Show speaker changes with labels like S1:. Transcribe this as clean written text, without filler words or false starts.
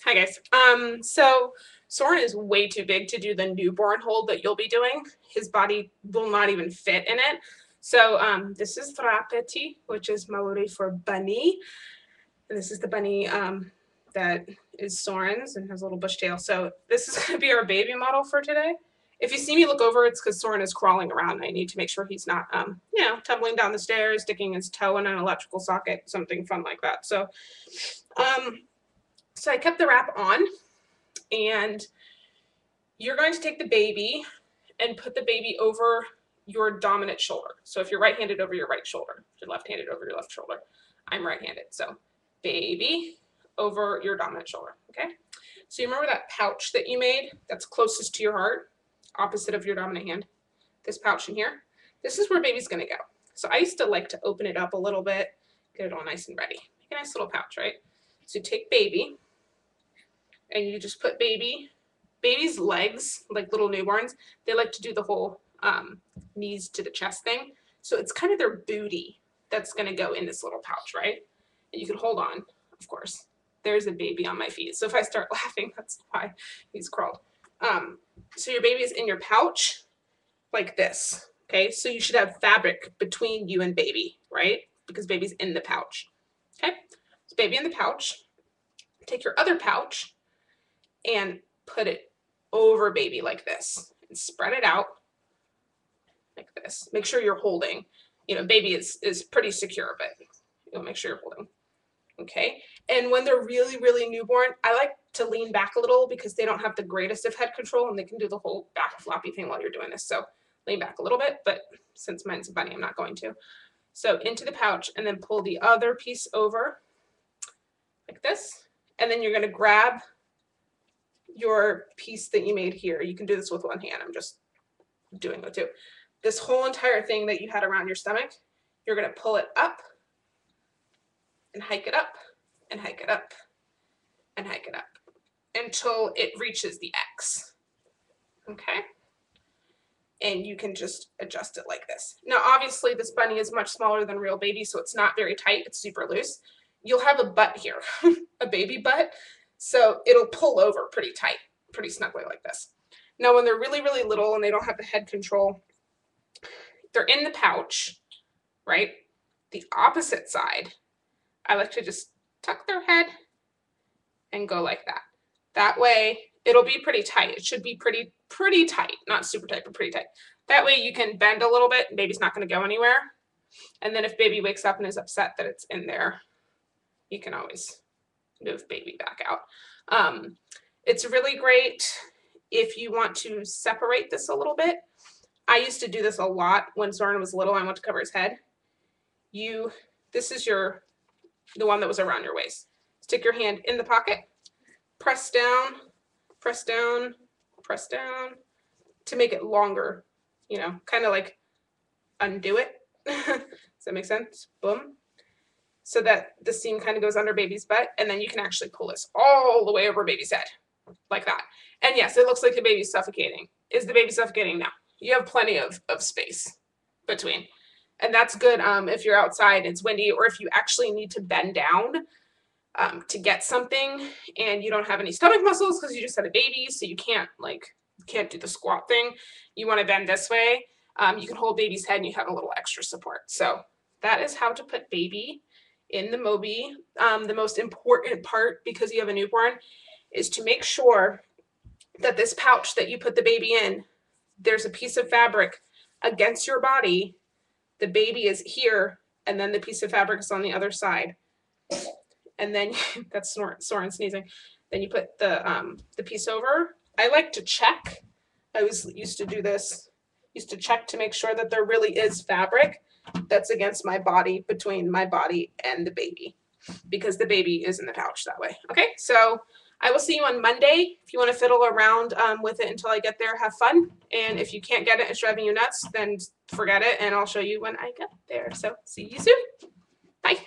S1: Hi guys. So Soren is way too big to do the newborn hold that you'll be doing. His body will not even fit in it. So this is Trapeti, which is Maori for bunny. And this is the bunny that is Soren's and has a little bush tail. So this is going to be our baby model for today. If you see me look over, it's because Soren is crawling around. I need to make sure he's not, tumbling down the stairs, sticking his toe in an electrical socket, something fun like that. So I kept the wrap on, and you're going to take the baby and put the baby over your dominant shoulder. So if you're right-handed, over your right shoulder. If you're left-handed, over your left shoulder. I'm right-handed. So baby over your dominant shoulder, okay? So you remember that pouch that you made that's closest to your heart, opposite of your dominant hand? This pouch in here? This is where baby's going to go. So I used to like to open it up a little bit, get it all nice and ready. Make a nice little pouch, right? So you take baby, and you just put baby's legs, like little newborns, they like to do the whole knees to the chest thing. So it's kind of their booty that's going to go in this little pouch, right? And you can hold on, of course. There's a baby on my feet. So if I start laughing, that's why he's crawled. So your baby is in your pouch like this, okay? So you should have fabric between you and baby, right? Because baby's in the pouch, okay? So baby in the pouch. Take your other pouch and put it over baby like this and spread it out like this. Make sure you're holding. Baby is pretty secure, but you'll make sure you're holding. Okay. And when they're really, really newborn, I like to lean back a little because they don't have the greatest of head control and they can do the whole back floppy thing while you're doing this. So lean back a little bit, but since mine's a bunny, I'm not going to. So into the pouch and then pull the other piece over like this. And then you're going to grab your piece that you made here. You can do this with one hand. I'm just doing it too. This whole entire thing that you had around your stomach, you're going to pull it up and hike it up and hike it up and hike it up until it reaches the X. Okay? And you can just adjust it like this. Now, obviously, this bunny is much smaller than real baby, so it's not very tight. It's super loose. You'll have a butt here, a baby butt. So it'll pull over pretty tight, pretty snugly like this. Now, when they're really, really little and they don't have the head control, they're in the pouch, right? The opposite side, I like to just tuck their head and go like that. That way, it'll be pretty tight. It should be pretty tight, not super tight, but pretty tight. That way you can bend a little bit and baby's not going to go anywhere. And then if baby wakes up and is upset that it's in there, you can always move baby back out. It's really great if you want to separate this a little bit. I used to do this a lot when Soren was little. I want to cover his head. This is the one that was around your waist. Stick your hand in the pocket, press down, press down, press down to make it longer, kind of like undo it. Does that make sense? Boom. So that the seam kind of goes under baby's butt, and then you can actually pull this all the way over baby's head, like that. And yes, it looks like the baby's suffocating. Is the baby suffocating? No. You have plenty of space between. And that's good if you're outside, it's windy, or if you actually need to bend down to get something, and you don't have any stomach muscles because you just had a baby, so you can't do the squat thing. You want to bend this way. You can hold baby's head, and you have a little extra support. So that is how to put baby in the Moby. The most important part, because you have a newborn, is to make sure that this pouch that you put the baby in, there's a piece of fabric against your body. The baby is here, and then the piece of fabric is on the other side. And then that's Soren sneezing. Then you put the piece over. I like to check. I used to do this. Used to check to make sure that there really is fabric that's against my body, between my body and the baby, because the baby is in the pouch that way. Okay, so I will see you on Monday. If you want to fiddle around with it until I get there, have fun. And if you can't get it, it's driving you nuts, then forget it, and I'll show you when I get there. So see you soon. Bye.